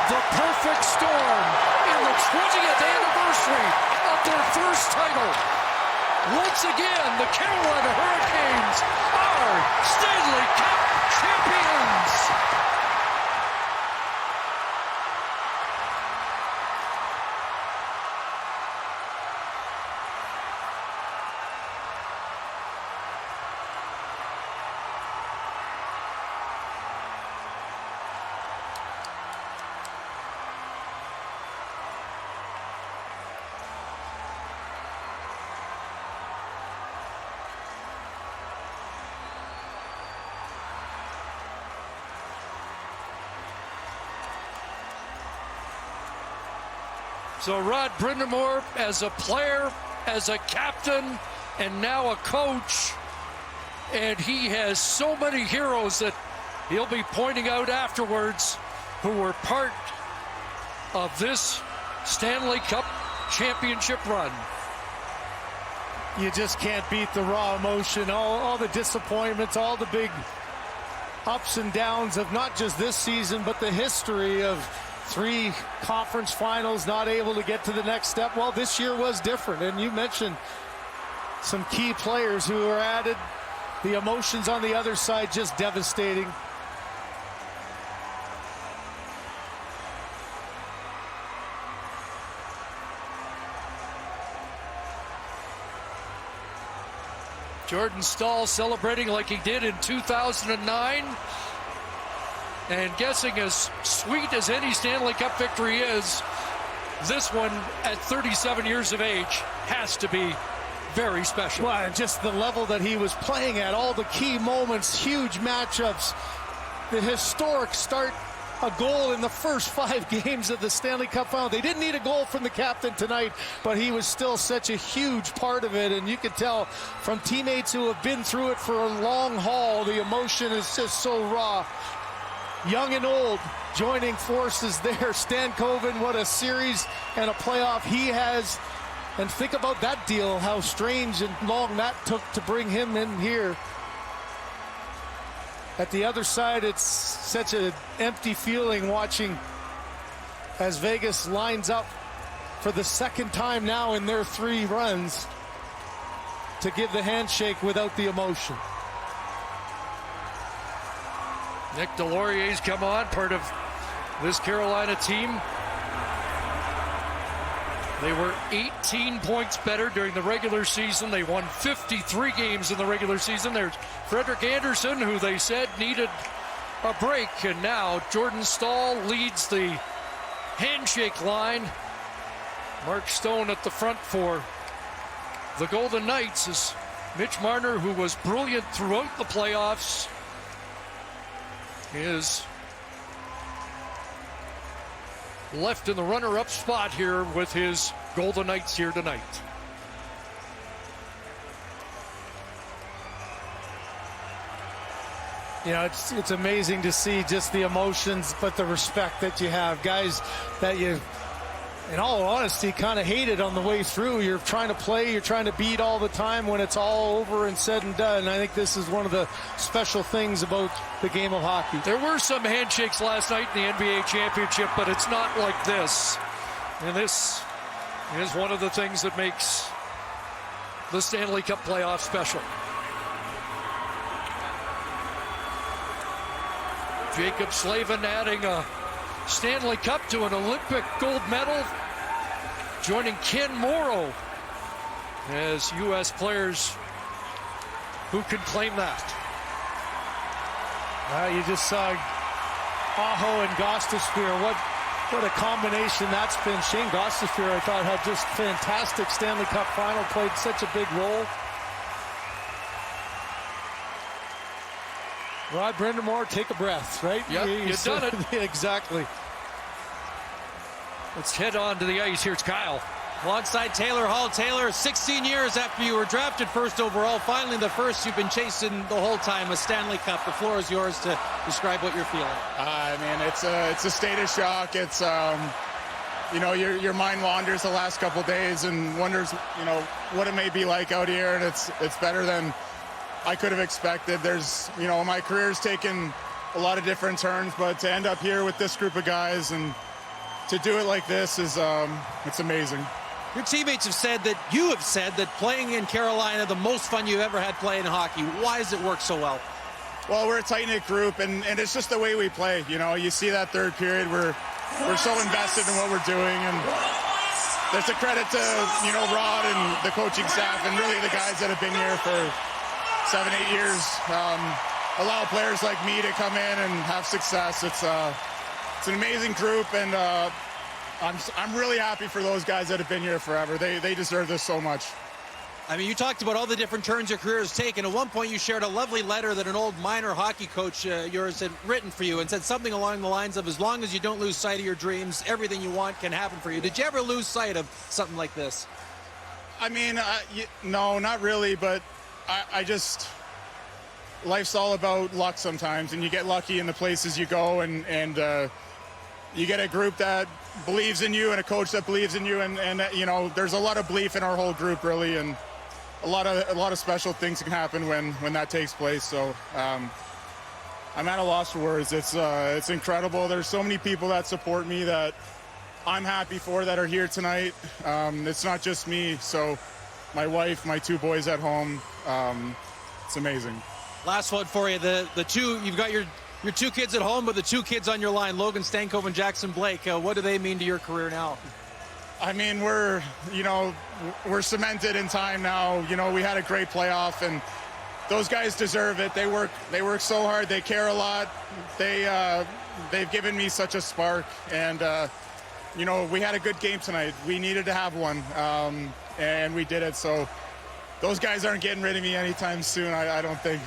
The perfect storm in the 20th anniversary of their first title. Once again, the Carolina Hurricanes are Stanley Cup champions. So Rod Brind'Amour, as a player, as a captain, and now a coach, and he has so many heroes that he'll be pointing out afterwards who were part of this Stanley Cup championship run. You just can't beat the raw emotion, all the disappointments, all the big ups and downs of not just this season, but the history of 3 conference finals, not able to get to the next step. Well, this year was different, and you mentioned some key players who were added. The emotions on the other side just devastating. Jordan Staal celebrating like he did in 2009. And guessing as sweet as any Stanley Cup victory is, this one at 37 years of age has to be very special. Well, and just the level that he was playing at, all the key moments, huge matchups, the historic start, a goal in the first 5 games of the Stanley Cup final. They didn't need a goal from the captain tonight, but he was still such a huge part of it. And you could tell from teammates who have been through it for a long haul, the emotion is just so raw. Young and old joining forces there. Stan Coven, what a series and a playoff he has. And think about that deal, how strange and long that took to bring him in here. At the other side, it's such an empty feeling watching as Vegas lines up for the second time now in their 3 runs to give the handshake without the emotion. Nick Deslauriers's come on, part of this Carolina team. They were 18 points better during the regular season. They won 53 games in the regular season. There's Frederik Andersen, who they said needed a break. And now Jordan Staal leads the handshake line. Mark Stone at the front for the Golden Knights is Mitch Marner, who was brilliant throughout the playoffs, is left in the runner-up spot here with his Golden Knights here tonight. You know, it's amazing to see just the emotions, but the respect that you have. Guys that you, in all honesty, kind of hated on the way through. You're trying to play, you're trying to beat all the time when it's all over and said and done. And I think this is one of the special things about the game of hockey. There were some handshakes last night in the NBA championship, but it's not like this. And this is one of the things that makes the Stanley Cup playoff special. Jacob Slavin adding a Stanley Cup to an Olympic gold medal, joining Ken Morrow as U.S. players who can claim that. You just saw Aho and Gostisbehere. What a combination that's been. Shane Gostisbehere, I thought, had just fantastic Stanley Cup final, played such a big role. Rod Brind'Amour, take a breath, right? Yep, you've done it. Exactly. Let's head on to the ice. Here's Kyle. Alongside Taylor Hall. Taylor, 16 years after you were drafted first overall, finally the first you've been chasing the whole time, a Stanley Cup. The floor is yours to describe what you're feeling. Man, it's a state of shock. It's, you know, your mind wanders the last couple days and wonders, you know, what it may be like out here, and it's better than I could have expected. There's, you know, my career's taken a lot of different turns, but to end up here with this group of guys and to do it like this is it's amazing. Your teammates have said that you have said that playing in Carolina, the most fun you've ever had playing hockey. Why does it work so well? Well, we're a tight-knit group, and it's just the way we play. You know, you see that third period, we're so invested in what we're doing, and there's a credit to, you know, Rod and the coaching staff and really the guys that have been here for 7-8 years. Allow players like me to come in and have success. It's an amazing group, and I'm really happy for those guys that have been here forever. They deserve this so much. I mean, you talked about all the different turns your career has taken. At one point, you shared a lovely letter that an old minor hockey coach yours had written for you and said something along the lines of, as long as you don't lose sight of your dreams, everything you want can happen for you. Did you ever lose sight of something like this? I mean, no, not really, but I just, life's all about luck sometimes, and you get lucky in the places you go, and you get a group that believes in you and a coach that believes in you, and you know, there's a lot of belief in our whole group, really, and a lot of special things can happen when that takes place. So I'm at a loss for words. It's incredible. There's so many people that support me that I'm happy for, that are here tonight. It's not just me. So my wife, my 2 boys at home. It's amazing. Last one for you. The two, you've got your 2 kids at home, but the 2 kids on your line, Logan Stankoven and Jackson Blake, what do they mean to your career now? I mean, we're cemented in time now. You know, we had a great playoff, and those guys deserve it. They work so hard. They care a lot. They've given me such a spark, and you know, we had a good game tonight. We needed to have one, and we did it. So those guys aren't getting rid of me anytime soon, I don't think.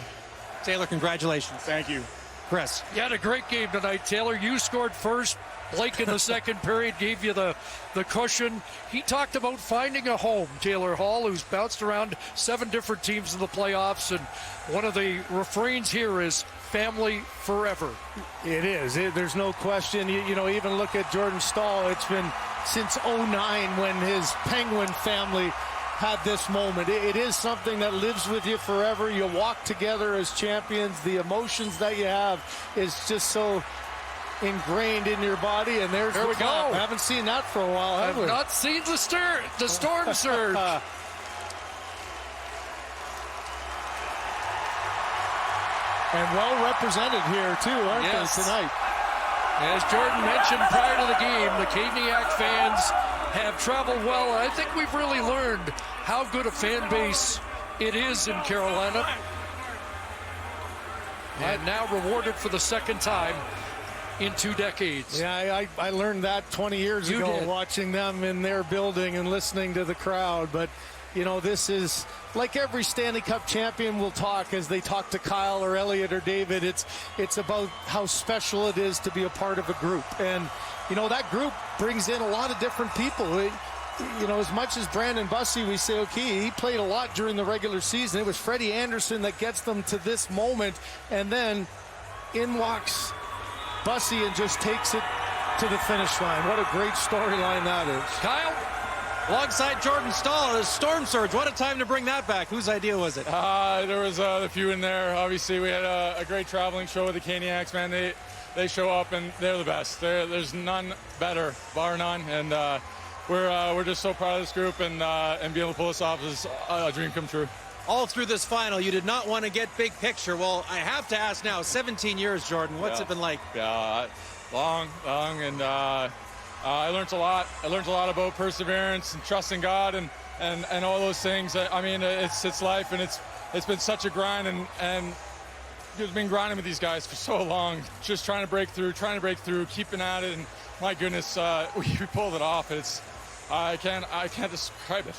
Taylor, congratulations. Thank you. Chris. You had a great game tonight, Taylor. You scored first. Blake in the second period gave you the cushion. He talked about finding a home, Taylor Hall, who's bounced around 7 different teams in the playoffs, and one of the refrains here is family forever. It is. There's no question. You know, even look at Jordan Staal. It's been since 2009 when his Penguin family had this moment. It is something that lives with you forever. You walk together as champions. The emotions that you have is just so ingrained in your body, and there we go. I haven't seen that for a while, have we? I've not seen the storm surge. And well represented here too, aren't they, tonight? As Jordan mentioned prior to the game, the Caniac fans have traveled well. I think we've really learned how good a fan base it is in Carolina. And now rewarded for the second time in 2 decades. Yeah, I learned that 20 years ago watching them in their building and listening to the crowd. But, you know, this is like every Stanley Cup champion will talk as they talk to Kyle or Elliot or David. It's about how special it is to be a part of a group. And, you know, that group brings in a lot of different people. You know, as much as Brandon Bussey, we say, okay, he played a lot during the regular season. It was Freddie Anderson that gets them to this moment. And then in walks Bussey and just takes it to the finish line. What a great storyline that is. Kyle, alongside Jordan Staal, the storm surge. What a time to bring that back. Whose idea was it? There was a few in there. Obviously, we had a great traveling show with the Caniacs, man. They show up, and they're the best. There's none better, bar none. And we're just so proud of this group, and being able to pull this off is a dream come true. All through this final, you did not want to get big picture. Well, I have to ask now, 17 years, Jordan, what's it been like? Yeah, long, and I learned a lot. I learned a lot about perseverance and trusting God and all those things. I mean, it's life, and it's been such a grind, and we've been grinding with these guys for so long, just trying to break through, keeping at it, and my goodness, we pulled it off. I can't describe it.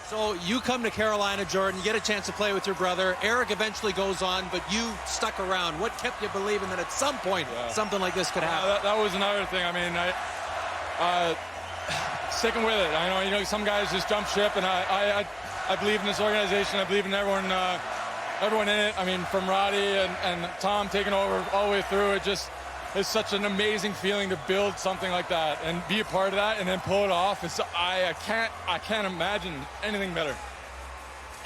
So you come to Carolina, Jordan, you get a chance to play with your brother. Eric eventually goes on, but you stuck around. What kept you believing that at some point something like this could happen? That was another thing. I mean, sticking with it. I know, you know, some guys just jump ship, and I believe in this organization. I believe in everyone in it. I mean, from Roddy and Tom taking over all the way through, it's such an amazing feeling to build something like that and be a part of that and then pull it off. I can't imagine anything better.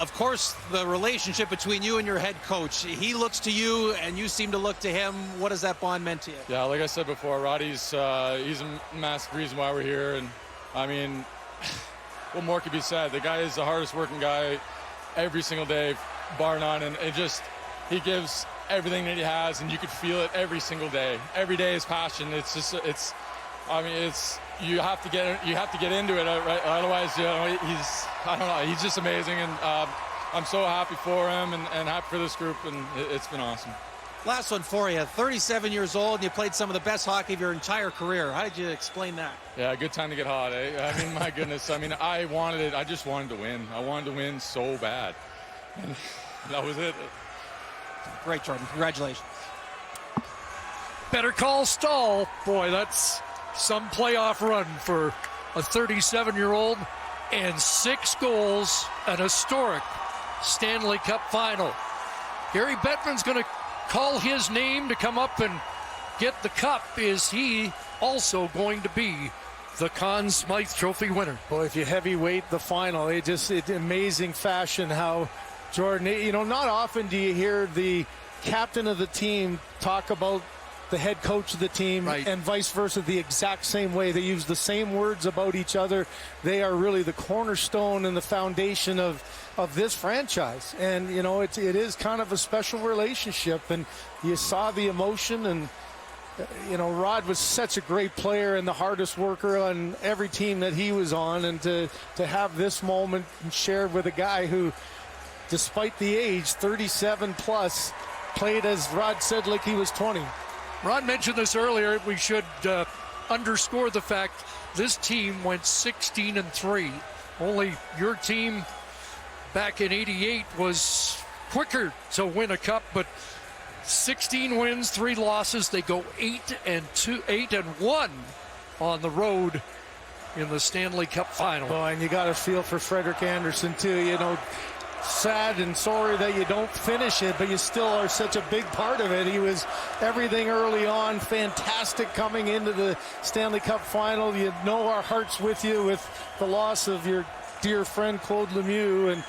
of course, the relationship between you and your head coach. He looks to you, and you seem to look to him. What has that bond meant to you? Yeah, like I said before, Roddy's he's a massive reason why we're here. And, I mean, what more could be said? The guy is the hardest working guy every single day, bar none. And he gives everything that he has, and you could feel it every single day. Every day is passion. You have to get into it, right? Otherwise, he's just amazing, and I'm so happy for him and happy for this group, and it's been awesome. Last one for you. 37 years old, and you played some of the best hockey of your entire career. How did you explain that? Yeah, good time to get hot, eh? I mean, my goodness. I mean, I just wanted to win. I wanted to win so bad. And that was it. Great, Jordan. Congratulations. Better call Stahl. Boy, that's some playoff run for a 37-year-old, and 6 goals, an historic Stanley Cup final. Gary Bettman's going to call his name to come up and get the cup. Is he also going to be the Conn Smythe Trophy winner? Boy, if you heavyweight the final, it's amazing fashion how Jordan, not often do you hear the captain of the team talk about the head coach of the team, right, and vice versa the exact same way. They use the same words about each other. They are really the cornerstone and the foundation of this franchise. And, it is kind of a special relationship. And you saw the emotion. And, Rod was such a great player and the hardest worker on every team that he was on. And to have this moment shared with a guy who, despite the age, 37 plus, played, as Rod said, like he was 20. Ron mentioned this earlier. We should underscore the fact this team went 16-3. Only your team back in '88 was quicker to win a cup, but 16 wins, 3 losses. They go 8-1 on the road in the Stanley Cup final. Oh, and you got to feel for Frederik Andersen too. Sad and sorry that you don't finish it, but you still are such a big part of it. He was everything early on, fantastic coming into the Stanley Cup final. Our heart's with you with the loss of your dear friend Claude Lemieux, and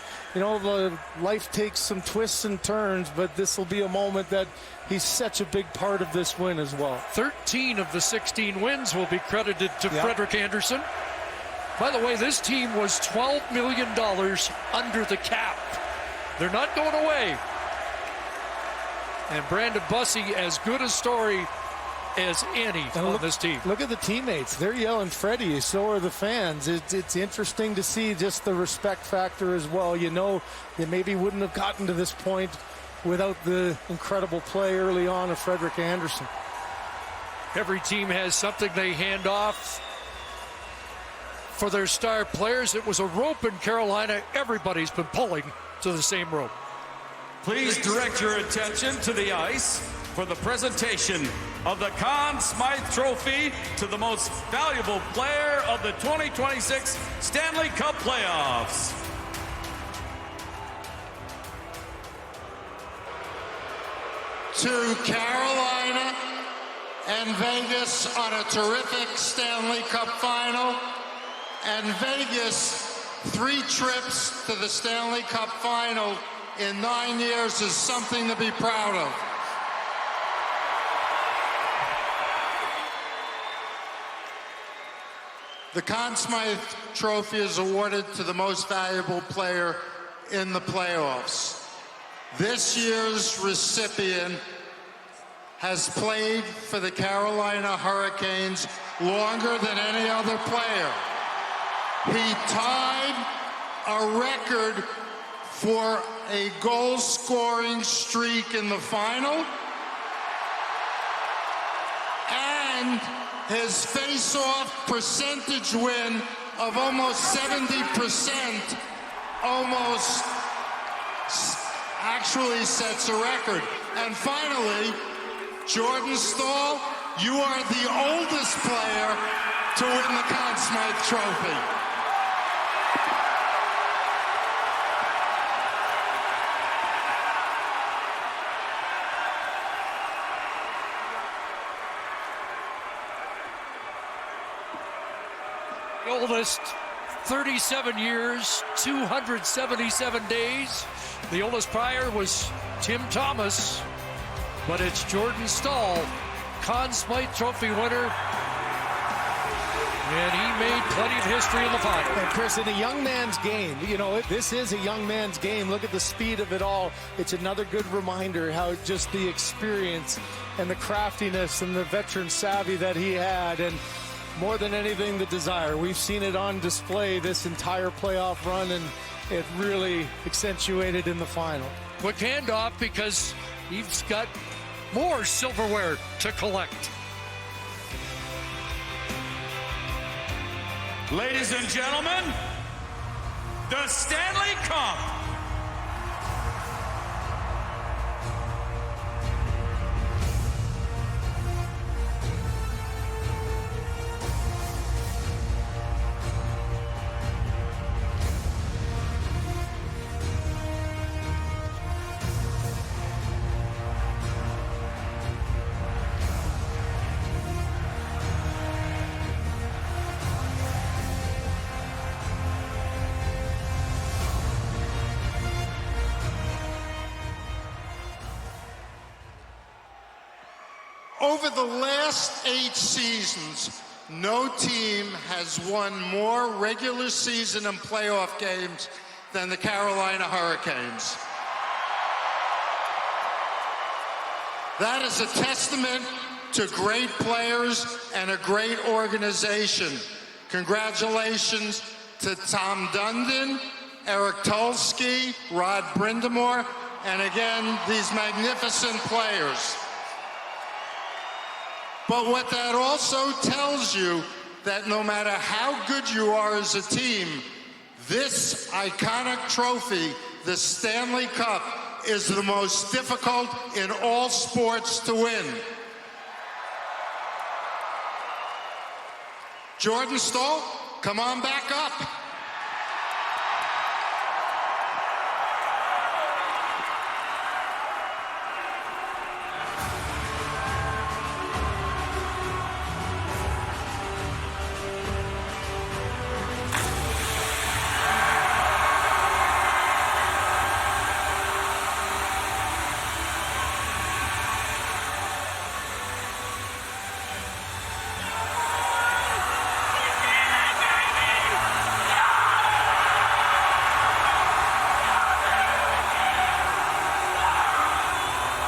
life takes some twists and turns, but this will be a moment that he's such a big part of this win as well. 13 of the 16 wins will be credited to Frederik Andersen. By the way, this team was $12 million under the cap. They're not going away. And Brandon Bussey, as good a story as any on this team. Look at the teammates. They're yelling Freddie, so are the fans. It's interesting to see just the respect factor as well. You maybe wouldn't have gotten to this point without the incredible play early on of Frederik Andersen. Every team has something they hand off for their star players. It was a rope in Carolina. Everybody's been pulling to the same rope. Please direct your attention to the ice for the presentation of the Conn Smythe Trophy to the most valuable player of the 2026 Stanley Cup playoffs. To Carolina and Vegas on a terrific Stanley Cup final. And Vegas, 3 trips to the Stanley Cup final in 9 years is something to be proud of. The Conn Smythe Trophy is awarded to the most valuable player in the playoffs. This year's recipient has played for the Carolina Hurricanes longer than any other player. He tied a record for a goal-scoring streak in the final, and his face-off percentage win of almost 70% almost actually sets a record. And finally, Jordan Stahl, you are the oldest player to win the Conn Smythe Trophy. Oldest 37 years, 277 days. The oldest prior was Tim Thomas, but it's Jordan Staal, Conn Smythe Trophy winner, and he made plenty of history in the final. And Chris, in a young man's game, you know, this is a young man's game. Look at the speed of it all. It's another good reminder how just the experience and the craftiness and the veteran savvy that he had, and more than anything, the desire. We've seen it on display this entire playoff run, and it really accentuated in the final. Quick handoff because he's got more silverware to collect. Ladies and gentlemen, the Stanley Cup. Over the last 8 seasons, no team has won more regular season and playoff games than the Carolina Hurricanes. That is a testament to great players and a great organization. Congratulations to Tom Dundon, Eric Tulsky, Rod Brindamore, and again, these magnificent players. But what that also tells you, that no matter how good you are as a team, this iconic trophy, the Stanley Cup, is the most difficult in all sports to win. Jordan Staal, come on back up.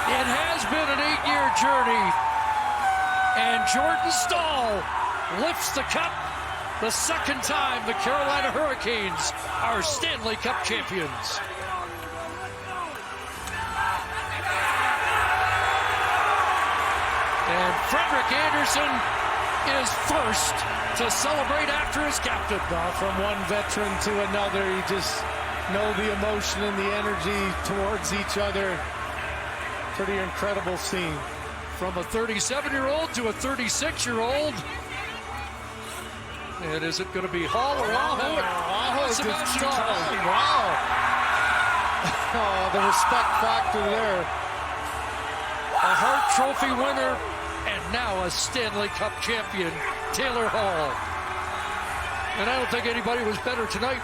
It has been an 8-year journey, and Jordan Staal lifts the cup the second time the Carolina Hurricanes are Stanley Cup champions. And Frederik Andersen is first to celebrate after his captain. From one veteran to another, you just know the emotion and the energy towards each other. Pretty incredible scene. From a 37-year-old to a 36-year-old. And is it going to be Hall or Aho? Aho just Sebastian trying. Aho. Wow. Oh, the respect factor there. A Hart Trophy winner and now a Stanley Cup champion, Taylor Hall. And I don't think anybody was better tonight,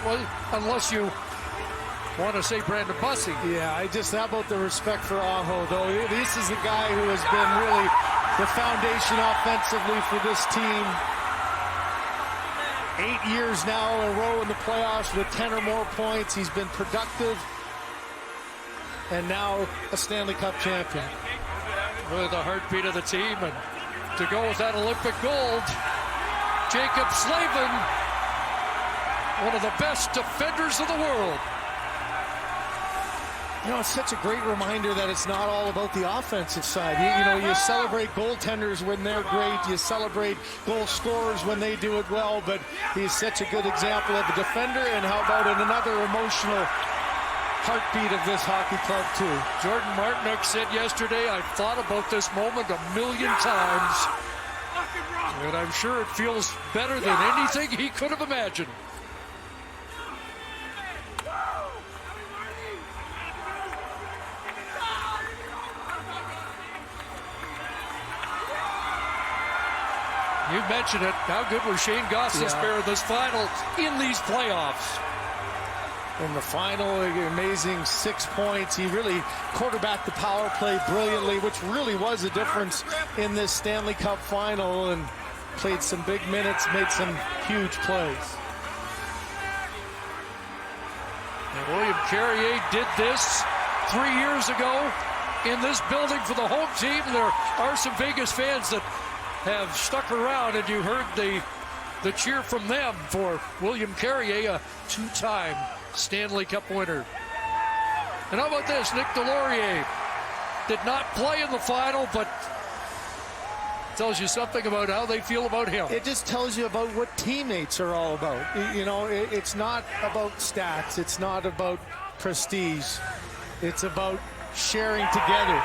unless you want to say Brandon Bussey. Yeah, how about the respect for Aho, though? This is the guy who has been really the foundation offensively for this team. 8 years now in a row in the playoffs with 10 or more points. He's been productive. And now a Stanley Cup champion. Really the heartbeat of the team. And to go with that Olympic gold, Jacob Slavin, one of the best defenders of the world. You know, it's such a great reminder that it's not all about the offensive side. You celebrate goaltenders when they're great. You celebrate goal scorers when they do it well. But he's such a good example of a defender. And how about another emotional heartbeat of this hockey club, too. Jordan Martinook said yesterday, I've thought about this moment a million times. And I'm sure it feels better than anything he could have imagined. You mention it, how good was Shane Gostisbehere in this final in these playoffs? In the final, amazing 6 points. He really quarterbacked the power play brilliantly, which really was a difference in this Stanley Cup final, and played some big minutes, made some huge plays. And William Carrier did this 3 years ago in this building for the home team. There are some Vegas fans that have stuck around, and you heard the cheer from them for William Carrier, a two-time Stanley Cup winner. And how about this? Nick Delorier did not play in the final, but tells you something about how they feel about him. It just tells you about what teammates are all about. You know, it's not about stats. It's not about prestige. It's about sharing together.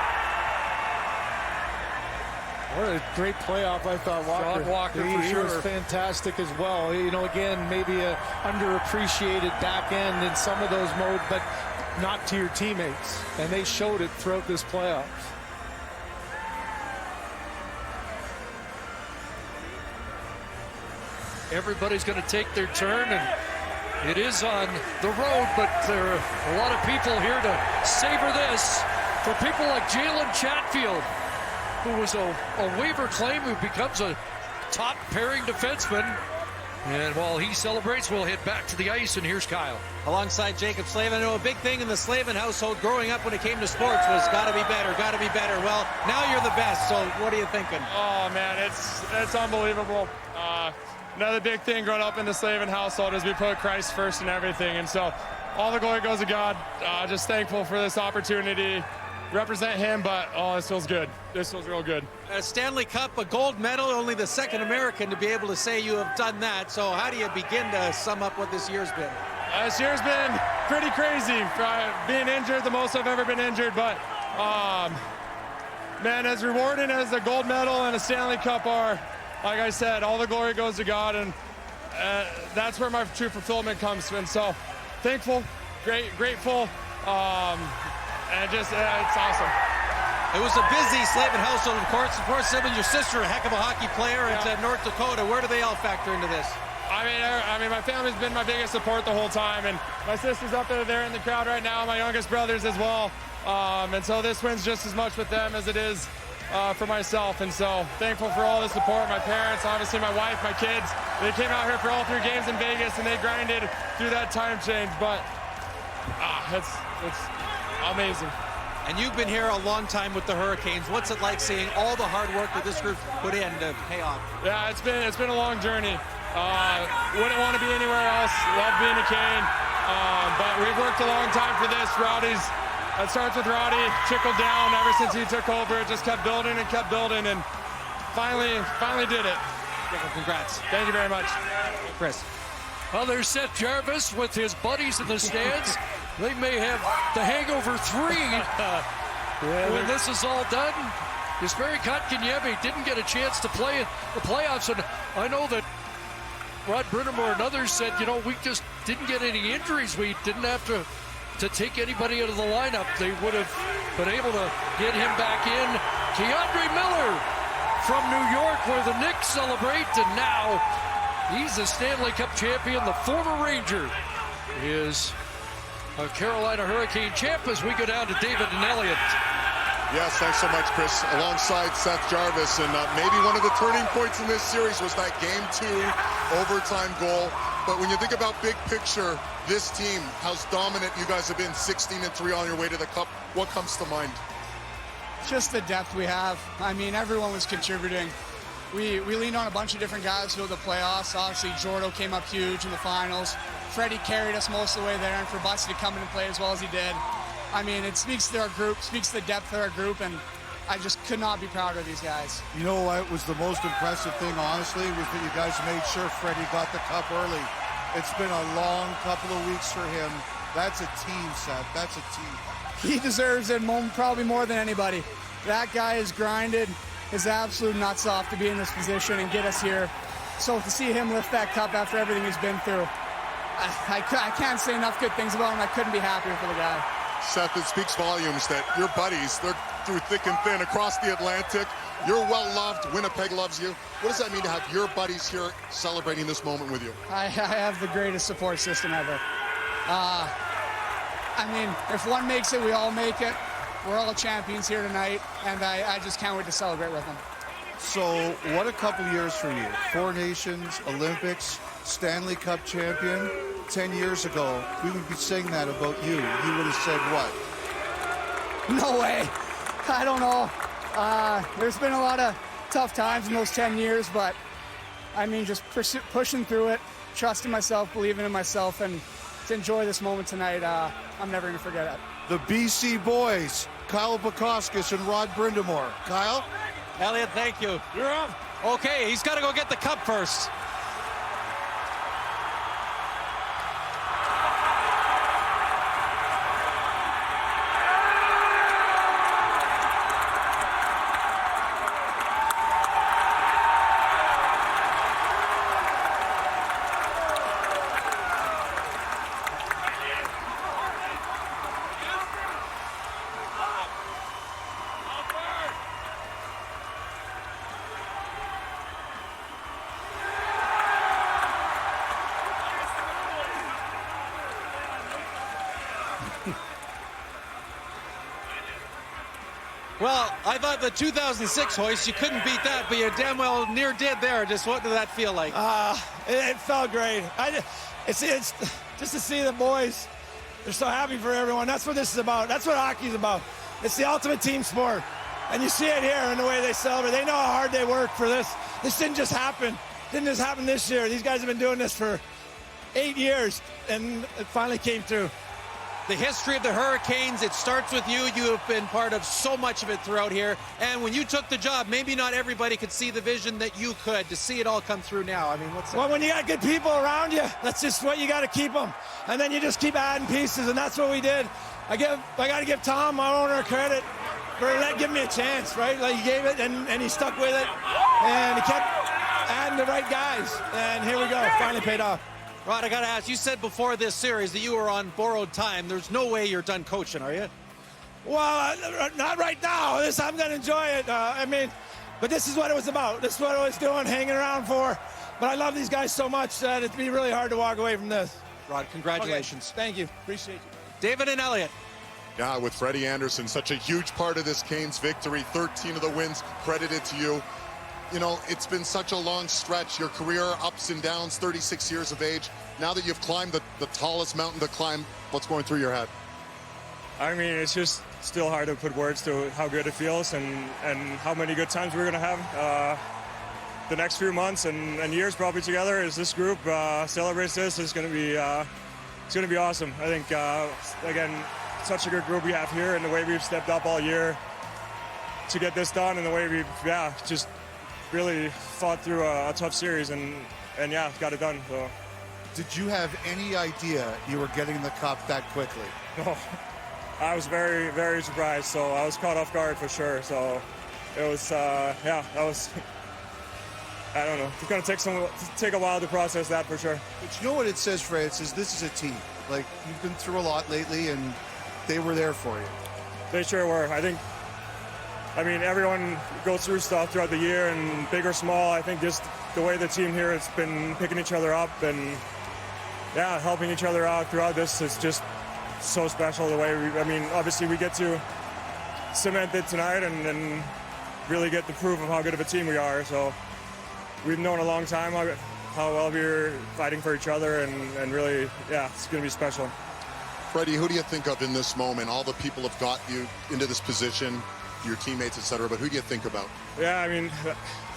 What a great playoff, I thought, Walker. John Walker, for he sure. was fantastic as well. You know, again, maybe a underappreciated back end in some of those modes, but not to your teammates. And they showed it throughout this playoffs. Everybody's going to take their turn, and it is on the road, but there are a lot of people here to savor this. For people like Jalen Chatfield, who was a waiver claim, who becomes a top pairing defenseman. And while he celebrates, we'll head back to the ice, and here's Kyle. Alongside Jacob Slavin. I know a big thing in the Slavin household growing up when it came to sports was got to be better, got to be better. Well, now you're the best, so what are you thinking? Oh, man, it's unbelievable. Another big thing growing up in the Slavin household is we put Christ first in everything. And so all the glory goes to God. Just thankful for this opportunity. Represent him, but this feels good. This feels real good. A Stanley Cup, a gold medal, only the second American to be able to say you have done that. So how do you begin to sum up what this year's been? This year's been pretty crazy. Being injured, the most I've ever been injured, but man, as rewarding as a gold medal and a Stanley Cup are, like I said, all the glory goes to God, and that's where my true fulfillment comes from. So thankful, grateful, and just it's awesome. It was a busy Slavin household, of course. Of course, your sister, a heck of a hockey player at North Dakota. Where do they all factor into this? I mean, my family's been my biggest support the whole time, and my sister's up there in the crowd right now. My youngest brothers as well, and so this win's just as much with them as it is for myself. And so thankful for all the support. My parents, obviously my wife, my kids. They came out here for all 3 games in Vegas, and they grinded through that time change. But it's amazing. And you've been here a long time with the Hurricanes. What's it like seeing all the hard work that this group put in to pay off? Yeah, it's been a long journey. Wouldn't want to be anywhere else. Love being a Cane. But we've worked a long time for this. It starts with Roddy, trickled down ever since he took over. It just kept building and finally did it. Congrats. Thank you very much. Chris. Well, there's Seth Jarvis with his buddies in the stands. They may have the hangover 3 when this is all done. Jesperi Kotkaniemi didn't get a chance to play in the playoffs, and I know that Rod Brind'Amour and others said, you know, we just didn't get any injuries. We didn't have to take anybody out of the lineup. They would have been able to get him back in. Keandre Miller from New York, where the Knicks celebrate, and now he's a Stanley Cup champion. The former Ranger is a Carolina Hurricane champ as we go down to David and Elliott. Yes, thanks so much, Chris. Alongside Seth Jarvis, and maybe one of the turning points in this series was that Game 2 overtime goal. But when you think about big picture, this team, how dominant you guys have been, 16-3 on your way to the Cup, what comes to mind? Just the depth we have. I mean, everyone was contributing. We leaned on a bunch of different guys through the playoffs. Obviously, Jordo came up huge in the finals. Freddie carried us most of the way there, and for Bussy to come in and play as well as he did, I mean, it speaks to our group, speaks to the depth of our group, and I just could not be prouder of these guys. You know what was the most impressive thing, honestly, was that you guys made sure Freddie got the cup early. It's been a long couple of weeks for him. That's a team, Seth. That's a team. He deserves it probably more than anybody. That guy has grinded his absolute nuts off to be in this position and get us here. So to see him lift that cup after everything he's been through, I can't say enough good things about him. I couldn't be happier for the guy. Seth, it speaks volumes that your buddies, they're through thick and thin across the Atlantic. You're well-loved. Winnipeg loves you. What does that mean to have your buddies here celebrating this moment with you? I have the greatest support system ever. I mean, if one makes it, we all make it. We're all champions here tonight, and I just can't wait to celebrate with them. So, what a couple years for you. 4 Nations, Olympics, Stanley Cup champion. 10 years ago, we would be saying that about you. You would have said what? No way. I don't know. There's been a lot of tough times in those 10 years, but I mean, just pushing through it, trusting myself, believing in myself, and to enjoy this moment tonight, I'm never going to forget it. The BC boys, Kyle Bukauskas and Rod Brindamore. Kyle? Elliot, thank you. You're on. Okay, he's got to go get the cup first. Well, I thought the 2006 hoist, you couldn't beat that, but you damn well near did there. Just what did that feel like? It felt great. It's just to see the boys. They're so happy for everyone. That's what this is about. That's what hockey's about. It's the ultimate team sport. And you see it here in the way they celebrate. They know how hard they work for this. This didn't just happen. Didn't just happen this year. These guys have been doing this for 8 years, and it finally came through. The history of the Hurricanes, it starts with you. You have been part of so much of it throughout here. And when you took the job, maybe not everybody could see the vision that you could. To see it all come through now, I mean, what's that? Well, when you got good people around you, that's just what you got to keep them. And then you just keep adding pieces, and that's what we did. I got to give Tom, our owner, credit for giving me a chance, right? Like, he gave it, and he stuck with it. And he kept adding the right guys. And here we go. It finally paid off. Rod, I got to ask, you said before this series that you were on borrowed time. There's no way you're done coaching, are you? Well, not right now. I'm going to enjoy it. But this is what it was about. This is what I was doing, hanging around for. But I love these guys so much that it'd be really hard to walk away from this. Rod, congratulations. Okay. Thank you. Appreciate you. David and Elliot. Yeah, with Freddie Anderson, such a huge part of this Canes victory. 13 of the wins credited to you. You know, it's been such a long stretch, your career, ups and downs, 36 years of age. Now that you've climbed the tallest mountain to climb, what's going through your head? I mean, it's just still hard to put words to how good it feels and how many good times we're going to have the next few months and years probably together as this group celebrates this. It's going to be awesome. I think, again, such a good group we have here and the way we've stepped up all year to get this done and the way we've, just really fought through a tough series and got it done. So. Did you have any idea you were getting the cup that quickly? No, I was very, very surprised. So I was caught off guard for sure. So it was, that was, I don't know. It's going to take a while to process that for sure. But you know what it says, Fred? It says this is a team. Like, you've been through a lot lately, and they were there for you. They sure were. I mean, everyone goes through stuff throughout the year, and big or small. I think just the way the team here has been picking each other up and, helping each other out throughout this is just so special. The way obviously we get to cement it tonight and really get the proof of how good of a team we are. So we've known a long time how well we're fighting for each other, and really, it's going to be special. Freddie, who do you think of in this moment? All the people have got you into this position, your teammates, etc. But who do you think about? Yeah, I mean,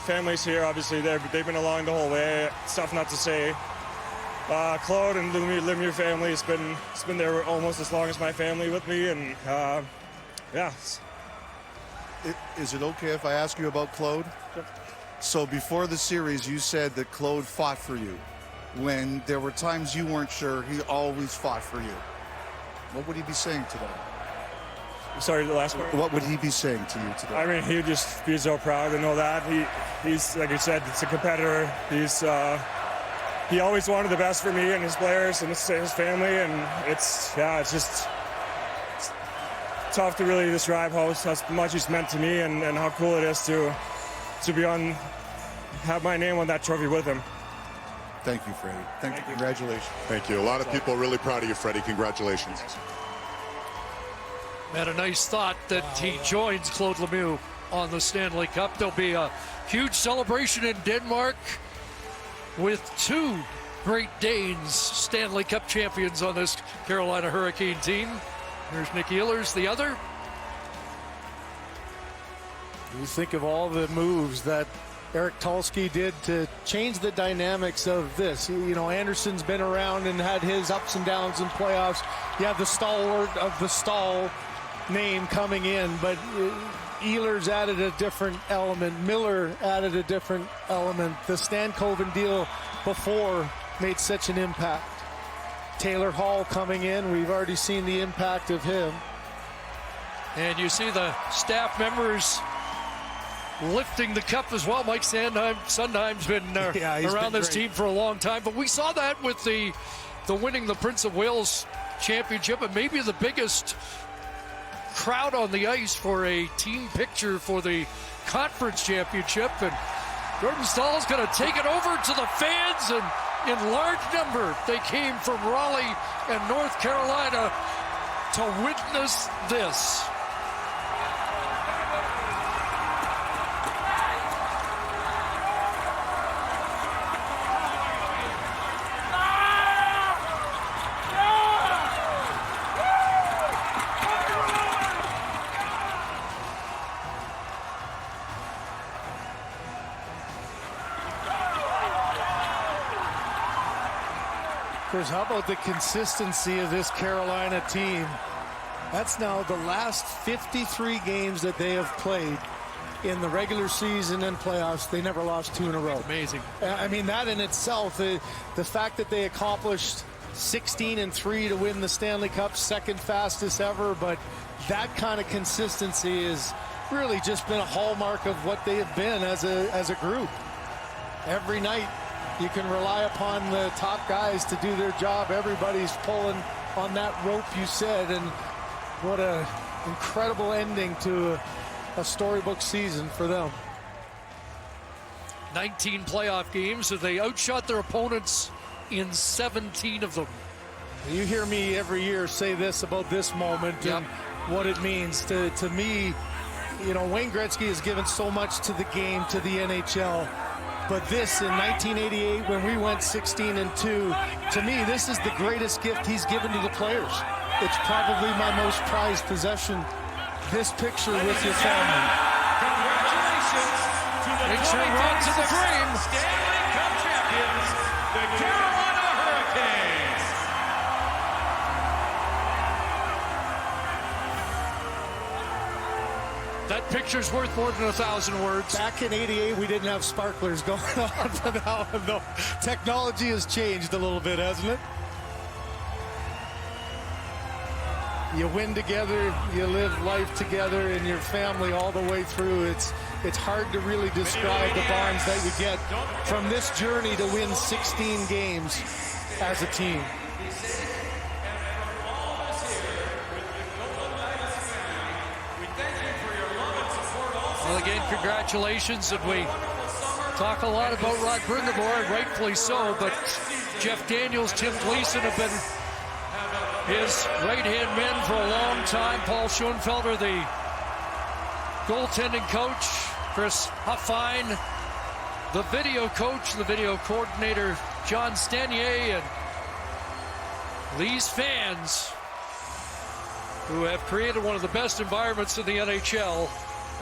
families here, obviously, they've been along the whole way. It's tough not to say. Claude and Lemieux family, it's been there almost as long as my family with me, and Is it okay if I ask you about Claude? Sure. So before the series, you said that Claude fought for you. When there were times you weren't sure, he always fought for you. What would he be saying today? Sorry, the last part? What would he be saying to you today? I mean, he'd just be so proud to know that. He's like you said, it's a competitor. He always wanted the best for me and his players and his family, and it's just tough to really describe how much he's meant to me and how cool it is to have my name on that trophy with him. Thank you, Freddie. Thank you. Congratulations. Thank you. A lot of people are really proud of you, Freddie. Congratulations. Had a nice thought that he joins Claude Lemieux on the Stanley Cup. There'll be a huge celebration in Denmark with two Great Danes Stanley Cup champions on this Carolina Hurricane team. There's Nick Ehlers, the other. You think of all the moves that Eric Tulsky did to change the dynamics of this. You know, Anderson's been around and had his ups and downs in playoffs. You have the stalwart of the Stahl name coming in, but Ehlers added a different element. Miller added a different element. The Stankoven deal before made such an impact. Taylor Hall coming in, we've already seen the impact of him. And you see the staff members lifting the cup as well. Mike Sondheim's been around this team for a long time, but we saw that with the winning the Prince of Wales championship, and maybe the biggest crowd on the ice for a team picture for the conference championship. And Jordan Stahl's going to take it over to the fans, and in large number they came from Raleigh and North Carolina to witness this. Chris, how about the consistency of this Carolina team? That's now the last 53 games that they have played in the regular season and playoffs. They never lost 2 in a row. Amazing. I mean, that in itself, the fact that they accomplished 16-3 to win the Stanley Cup, second fastest ever, but that kind of consistency has really just been a hallmark of what they have been as a group. Every night, you can rely upon the top guys to do their job. Everybody's pulling on that rope, you said, and what an incredible ending to a storybook season for them. 19 playoff games, so they outshot their opponents in 17 of them. You hear me every year say this about this moment and what it means to me. You know, Wayne Gretzky has given so much to the game, to the NHL. But this in 1988, when we went 16-2, to me, this is the greatest gift he's given to the players. It's probably my most prized possession, this picture with your family. Congratulations to the 2026 Stanley Cup champions, the Carolina Hurricanes. That picture's worth more than 1,000 words. Back in '88, we didn't have sparklers going on for that one, though. Technology has changed a little bit, hasn't it? You win together, you live life together in your family all the way through. It's hard to really describe the bonds that you get from this journey to win 16 games as a team. Well, again, congratulations, and we talk a lot about Rod Brind'Amour, rightfully so, but Jeff Daniels, Tim Gleason have been his right-hand men for a long time. Paul Schoenfelder, the goaltending coach, Chris Huffine, the video coach, the video coordinator, John Stanier, and these fans who have created one of the best environments in the NHL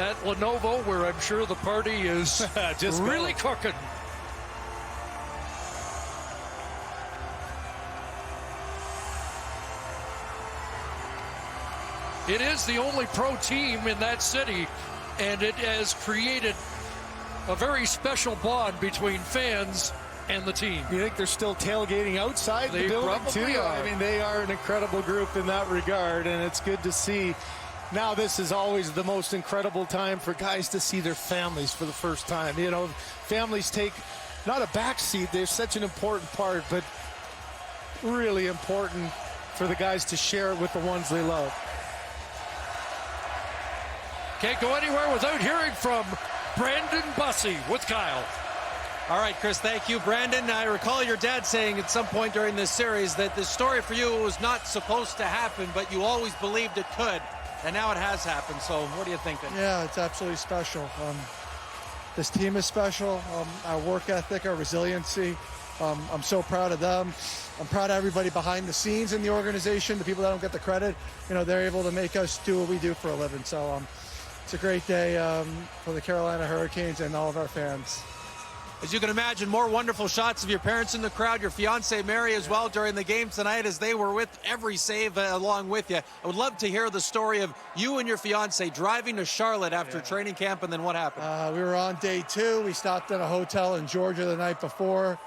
at Lenovo, where I'm sure the party is just really cooking. It is the only pro team in that city, and it has created a very special bond between fans and the team. You think they're still tailgating outside the building too? Are. I mean, they are an incredible group in that regard, and it's good to see. Now this is always the most incredible time for guys to see their families for the first time. You know, families take not a back seat. They're such an important part, but really important for the guys to share it with the ones they love. Can't go anywhere without hearing from Brandon Bussey with Kyle. All right, Chris, thank you. Brandon, I recall your dad saying at some point during this series that this story for you was not supposed to happen, but you always believed it could, and now it has happened. So what are you thinking? Yeah, it's absolutely special. This team is special. Our work ethic, our resiliency. I'm so proud of them. I'm proud of everybody behind the scenes in the organization, the people that don't get the credit. You know, they're able to make us do what we do for a living. So it's a great day for the Carolina Hurricanes and all of our fans. As you can imagine, more wonderful shots of your parents in the crowd, your fiancée Mary as well during the game tonight as they were with every save along with you. I would love to hear the story of you and your fiancée driving to Charlotte after training camp, and then what happened? We were on day 2. We stopped in a hotel in Georgia the night before.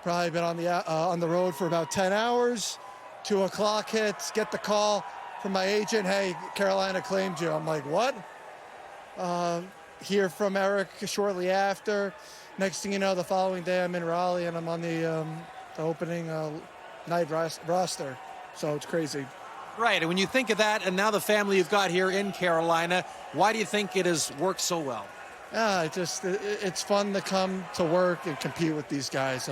Probably been on the road for about 10 hours. 2 o'clock hits, get the call from my agent, hey, Carolina claimed you. I'm like, what? Hear from Eric shortly after. Next thing you know, the following day I'm in Raleigh and I'm on the opening night roster. So it's crazy. Right, and when you think of that and now the family you've got here in Carolina, why do you think it has worked so well? Yeah, it's fun to come to work and compete with these guys.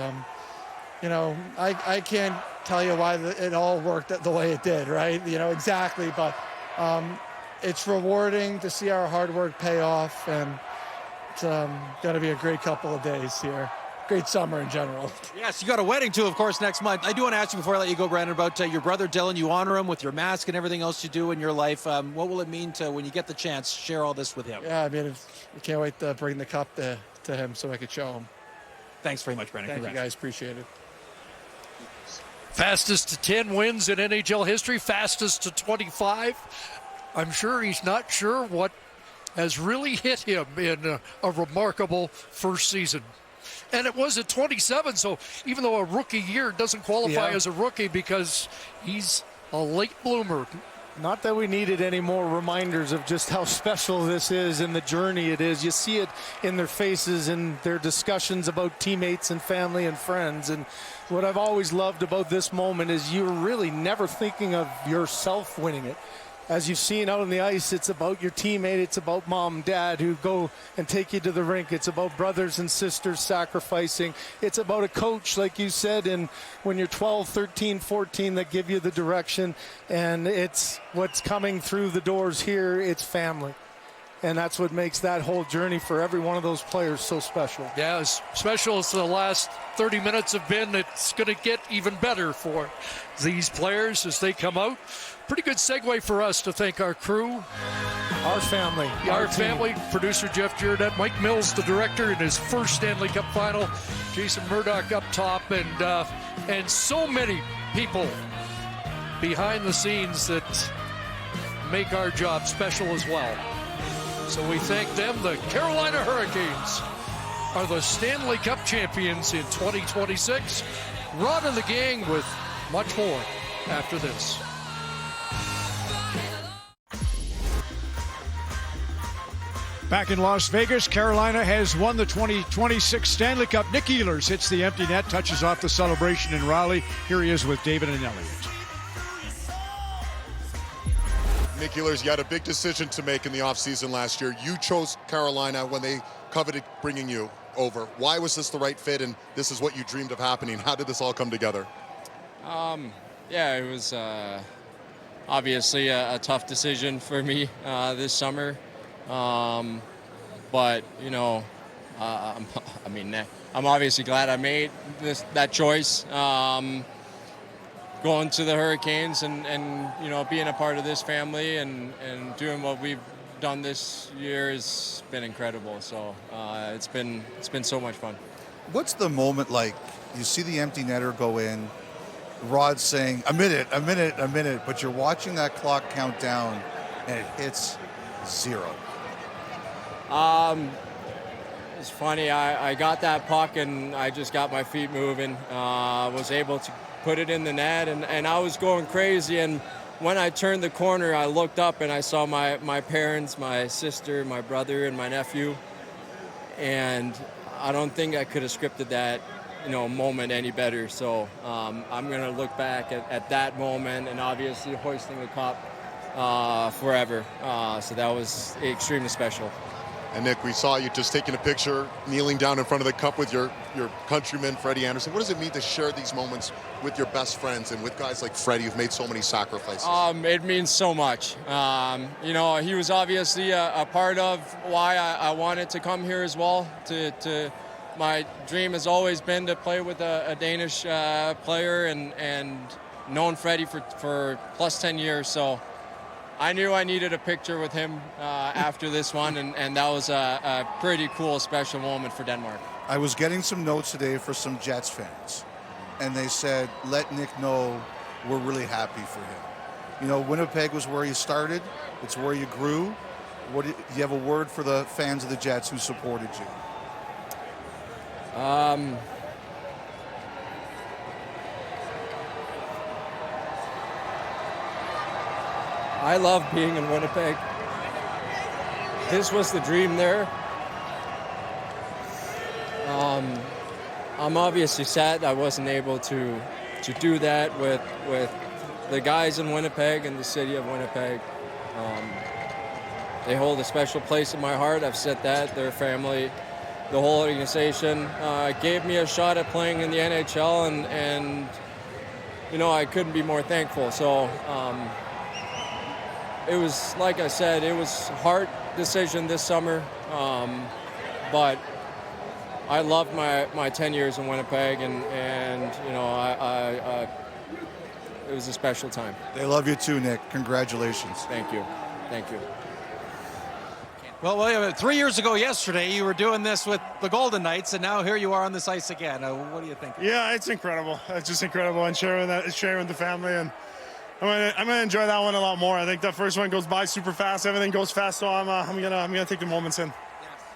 You know, I can't tell you why it all worked the way it did, right? You know, exactly, but it's rewarding to see our hard work pay off, and it's going to be a great couple of days here. Great summer in general. Yes, you got a wedding too, of course, next month. I do want to ask you before I let you go, Brandon, about your brother Dylan. You honor him with your mask and everything else you do in your life. What will it mean to, when you get the chance, share all this with him? Yeah, I mean, we can't wait to bring the cup to him so I could show him. Thanks very much, Brandon. Thank you, guys. Appreciate it. Fastest to 10 wins in NHL history, fastest to 25. I'm sure he's not sure what has really hit him in a remarkable first season. And it was at 27, so even though a rookie year doesn't qualify as a rookie because he's a late bloomer. Not that we needed any more reminders of just how special this is and the journey it is. You see it in their faces and their discussions about teammates and family and friends. And what I've always loved about this moment is you're really never thinking of yourself winning it. As you've seen out on the ice, it's about your teammate, it's about mom and dad who go and take you to the rink. It's about brothers and sisters sacrificing. It's about a coach, like you said, and when you're 12, 13, 14, that give you the direction. And it's what's coming through the doors here, it's family. And that's what makes that whole journey for every one of those players so special. Yeah, as special as the last 30 minutes have been, it's going to get even better for these players as they come out. Pretty good segue for us to thank our crew. Our family. Our family. Producer Jeff Giordette, Mike Mills, the director, in his first Stanley Cup final. Jason Murdoch up top, and so many people behind the scenes that make our job special as well. So we thank them. The Carolina Hurricanes are the Stanley Cup champions in 2026. Ron and the gang with much more after this. Back in Las Vegas, Carolina has won the 2026 Stanley Cup. Nick Ehlers hits the empty net, touches off the celebration in Raleigh. Here he is with David and Elliott. Nick Ehlers, you had a big decision to make in the offseason last year. You chose Carolina when they coveted bringing you over. Why was this the right fit, and this is what you dreamed of happening? How did this all come together? Yeah, it was obviously a tough decision for me this summer. But, you know, I'm obviously glad I made that choice. Going to the Hurricanes and you know, being a part of this family and doing what we've done this year has been incredible. So it's been so much fun. What's the moment like? You see the empty netter go in, Rod saying, a minute, but you're watching that clock count down and it hits 0. It's funny, I got that puck and I just got my feet moving, was able to put it in the net and I was going crazy, and when I turned the corner I looked up and I saw my parents, my sister, my brother and my nephew, and I don't think I could have scripted that, you know, moment any better. So I'm going to look back at that moment and obviously hoisting the cup forever. So that was extremely special. And Nick, we saw you just taking a picture, kneeling down in front of the cup with your countryman, Freddie Anderson. What does it mean to share these moments with your best friends and with guys like Freddie who've made so many sacrifices? It means so much. You know, he was obviously a part of why I wanted to come here as well. My dream has always been to play with a Danish player and known Freddie for plus 10 years. So I knew I needed a picture with him after this one, and that was a pretty cool, special moment for Denmark. I was getting some notes today for some Jets fans, and they said, let Nick know we're really happy for him. You know, Winnipeg was where you started. It's where you grew. Do you have a word for the fans of the Jets who supported you? I love being in Winnipeg. This was the dream there. I'm obviously sad I wasn't able to do that with the guys in Winnipeg and the city of Winnipeg. They hold a special place in my heart. I've said that. Their family, the whole organization gave me a shot at playing in the NHL, and you know, I couldn't be more thankful. So it was, like I said, it was a hard decision this summer, but I loved my 10 years in Winnipeg, and you know, it was a special time. They love you too, Nick. Congratulations. Thank you. Thank you. Well, William, 3 years ago yesterday, you were doing this with the Golden Knights, and now here you are on this ice again. What do you think? Yeah, it's incredible. It's just incredible, and sharing with the family, and I'm gonna enjoy that one a lot more. I think that first one goes by super fast. Everything goes fast, so I'm gonna take the moments in.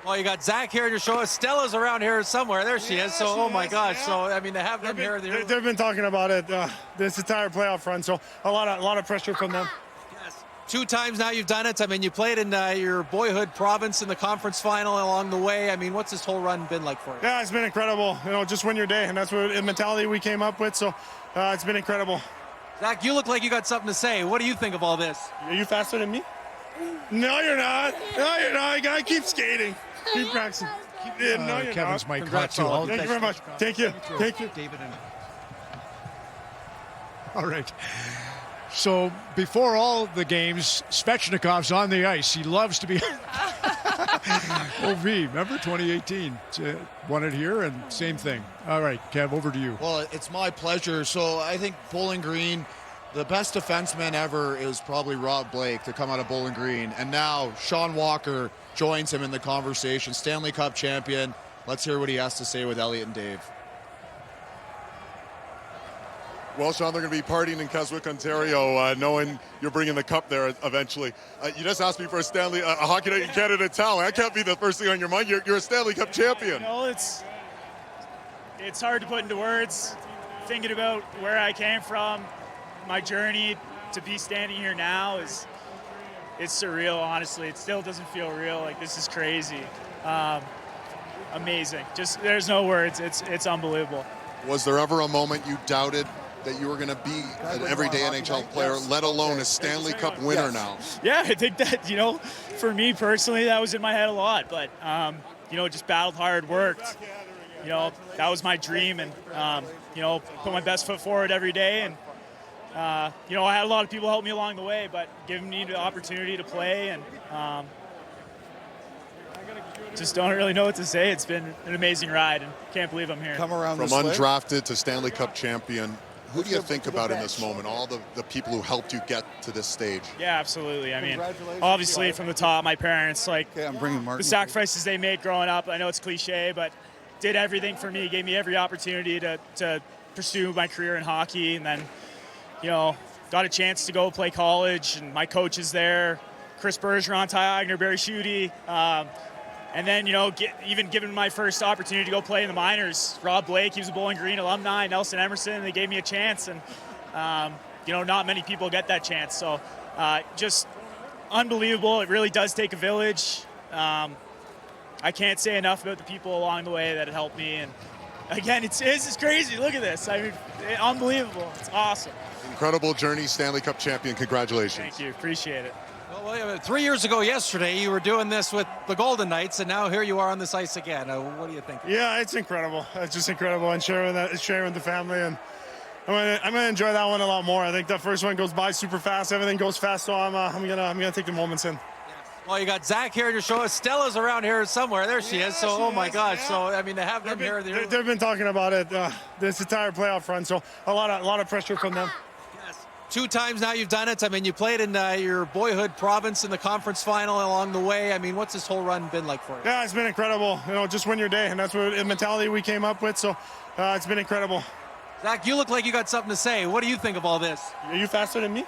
Well, you got Zach here to show us. Stella's around here somewhere. There she is. So, oh my gosh. Yeah. So, I mean, they have them here. They've been talking about it this entire playoff run. So, a lot of pressure from them. Yes. 2 times now you've done it. I mean, you played in your boyhood province in the conference final along the way. I mean, what's this whole run been like for you? Yeah, it's been incredible. You know, just win your day, and that's what the mentality we came up with. So, it's been incredible. Zach, you look like you got something to say. What do you think of all this? Are you faster than me? No, you're not. No, you're not. You gotta keep skating. Keep practicing. No, you're Kevin's not. mic hot too. Thank you very much. Thank you. Thank you. David and all right. So before all the games, Svechnikov's on the ice. He loves to be OV. Remember 2018? Won it here and same thing. All right, Kev, over to you. Well, it's my pleasure. So I think Bowling Green, the best defenseman ever is probably Rob Blake to come out of Bowling Green. And now Sean Walker joins him in the conversation. Stanley Cup champion. Let's hear what he has to say with Elliot and Dave. Well, Sean, they're going to be partying in Keswick, Ontario, knowing you're bringing the cup there eventually. You just asked me for a Hockey Night in Canada talent. That can't be the first thing on your mind. You're a Stanley Cup champion. You know, it's hard to put into words. Thinking about where I came from, my journey to be standing here now it's surreal, honestly. It still doesn't feel real. Like, this is crazy. Amazing. Just, there's no words. It's unbelievable. Was there ever a moment you doubted that you were going to be an everyday NHL player, let alone a Stanley Cup winner now? Yeah, I think that, you know, for me personally, that was in my head a lot. But, you know, just battled hard, worked. You know, that was my dream. And, you know, put my best foot forward every day. And, you know, I had a lot of people help me along the way, but giving me the opportunity to play and just don't really know what to say. It's been an amazing ride, and can't believe I'm here. From undrafted to Stanley Cup champion, who do you think about in this moment, all the people who helped you get to this stage? Yeah, absolutely. I mean, obviously from the top, my parents, like the sacrifices they made growing up. I know it's cliche, but did everything for me, gave me every opportunity to pursue my career in hockey, and then, you know, got a chance to go play college, and my coaches there, Chris Bergeron, Ty Agner, Barry Schutte, and then, you know, even given my first opportunity to go play in the minors, Rob Blake, he was a Bowling Green alumni, Nelson Emerson, they gave me a chance, and, you know, not many people get that chance. So just unbelievable. It really does take a village. I can't say enough about the people along the way that helped me. And again, it's crazy. Look at this. I mean, unbelievable. It's awesome. Incredible journey, Stanley Cup champion. Congratulations. Thank you. Appreciate it. Well, Well, 3 years ago yesterday, you were doing this with the Golden Knights, and now here you are on this ice again. What do you think? Yeah, it's incredible. It's just incredible, and sharing with the family, and I'm gonna enjoy that one a lot more. I think that first one goes by super fast. Everything goes fast, so I'm gonna take the moments in. Well, you got Zach here to show us. Stella's around here somewhere. There she is. So, oh my gosh. Yeah. So, I mean, to have them here. They've been talking about it this entire playoff run. So, a lot of pressure from them. Yes. 2 times now you've done it. I mean, you played in your boyhood province in the conference final along the way. I mean, what's this whole run been like for you? Yeah, it's been incredible. You know, just win your day, and that's what the mentality we came up with. So, it's been incredible. Zach, you look like you got something to say. What do you think of all this? Are you faster than me?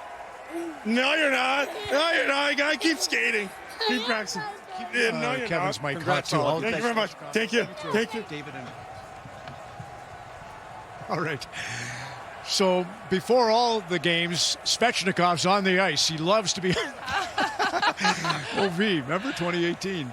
No, you're not. No, you're not. You gotta keep skating. Keep practicing. No, you're Kevin's not. mic hot too. Thank you very much. Thank you. Thank you. David and all right. So before all the games, Svechnikov's on the ice. He loves to be OV. Remember 2018?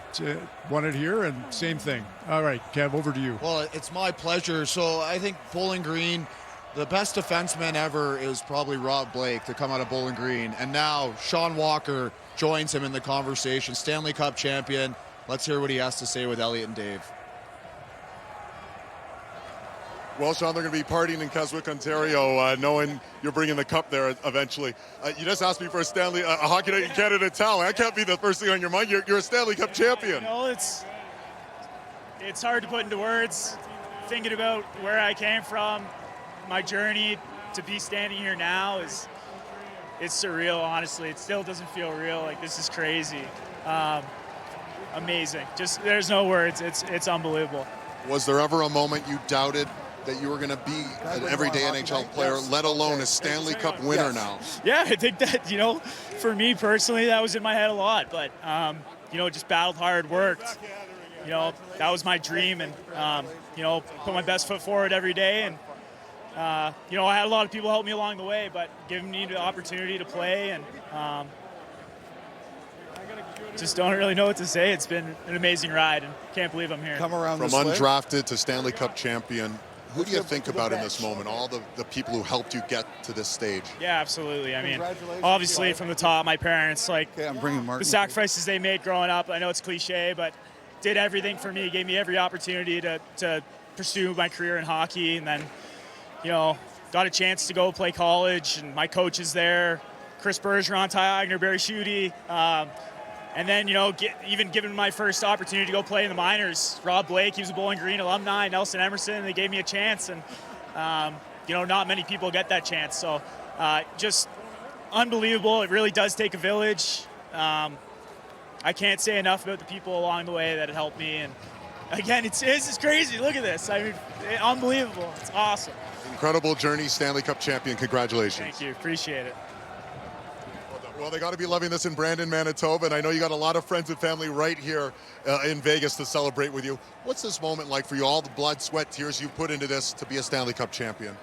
Won it here and same thing. All right, Kev, over to you. Well, it's my pleasure. So I think Bowling Green, the best defenseman ever is probably Rob Blake to come out of Bowling Green. And now Sean Walker joins him in the conversation. Stanley Cup champion. Let's hear what he has to say with Elliot and Dave. Well, Sean, they're going to be partying in Keswick, Ontario, knowing you're bringing the cup there eventually. You just asked me for a Hockey Night in Canada towel. That can't be the first thing on your mind. You're a Stanley Cup champion. You know, it's hard to put into words. Thinking about where I came from, my journey to be standing here now it's surreal, honestly. It still doesn't feel real. Like, this is crazy. Amazing. Just, there's no words. It's unbelievable. Was there ever a moment you doubted that you were going to be an everyday NHL player, let alone a Stanley Cup winner now? Yeah, I think that, you know, for me personally, that was in my head a lot. But, you know, just battled hard, worked. You know, that was my dream. And, you know, put my best foot forward every day. And, you know, I had a lot of people help me along the way, but giving me the opportunity to play and just don't really know what to say. It's been an amazing ride, and can't believe I'm here. Come around from undrafted to Stanley Cup champion. Who do you think about in this moment? All the people who helped you get to this stage. Yeah, absolutely. I mean, obviously from the top, my parents, like the sacrifices they made growing up. I know it's cliche, but did everything for me, gave me every opportunity to pursue my career in hockey, and then, you know, got a chance to go play college, and my coaches there, Chris Bergeron, Ty Agner, Barry Schutte, and then, you know, even given my first opportunity to go play in the minors, Rob Blake, he was a Bowling Green alumni, Nelson Emerson, they gave me a chance, and, you know, not many people get that chance. So just unbelievable. It really does take a village. I can't say enough about the people along the way that helped me. And again, it's crazy. Look at this. I mean, unbelievable. It's awesome. Incredible journey, Stanley Cup champion. Congratulations. Thank you. Appreciate it. Well, they got to be loving this in Brandon, Manitoba, and I know you got a lot of friends and family right here in Vegas to celebrate with you. What's this moment like for you? All the blood, sweat, tears you've put into this to be a Stanley Cup champion.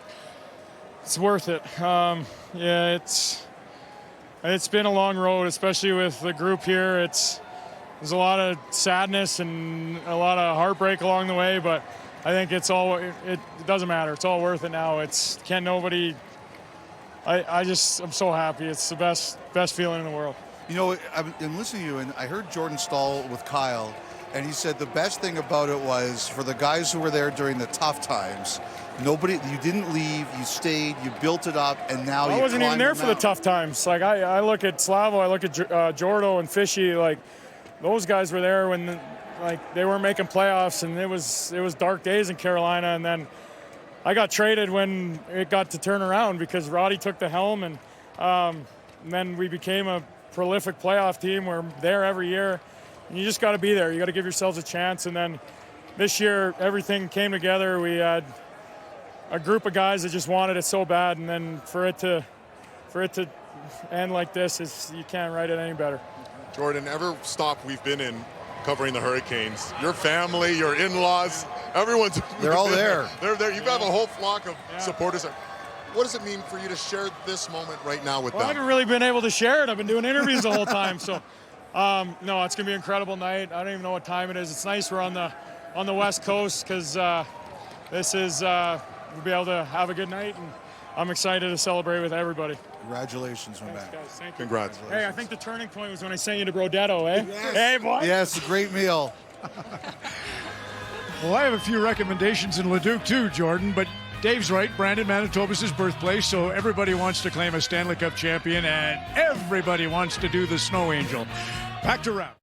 It's worth it. Yeah, it's been a long road, especially with the group here. There's a lot of sadness and a lot of heartbreak along the way, but I think it doesn't matter. It's all worth it now. I'm so happy. It's the best feeling in the world. You know, I'm listening to you, and I heard Jordan Stahl with Kyle, and he said the best thing about it was for the guys who were there during the tough times, you didn't leave, you stayed, you built it up, and now I wasn't even there for the tough times. Like, I look at Slavo, I look at Jordo and Fishy, like, those guys were there when, like, they weren't making playoffs, and it was dark days in Carolina, and then I got traded when it got to turn around because Roddy took the helm, and then we became a prolific playoff team. We're there every year, and you just got to be there. You got to give yourselves a chance. And then this year, everything came together. We had a group of guys that just wanted it so bad, and then for it to end like this, you can't write it any better. Jordan, every stop we've been in covering the Hurricanes, your family, your in-laws, everyone's they're all there. They're there. You have a whole flock of supporters. What does it mean for you to share this moment right now with them? I haven't really been able to share it. I've been doing interviews the whole time. So, no, it's going to be an incredible night. I don't even know what time it is. It's nice we're on the West Coast because this is we'll be able to have a good night. And I'm excited to celebrate with everybody. Congratulations, my man. Thank you. Congrats. Hey, I think the turning point was when I sent you to Brodetto, eh? Yes. Hey, boy. Yes, a great meal. Well, I have a few recommendations in Leduc too, Jordan, but Dave's right. Brandon, Manitoba's his birthplace, so everybody wants to claim a Stanley Cup champion, and everybody wants to do the Snow Angel. Back to round.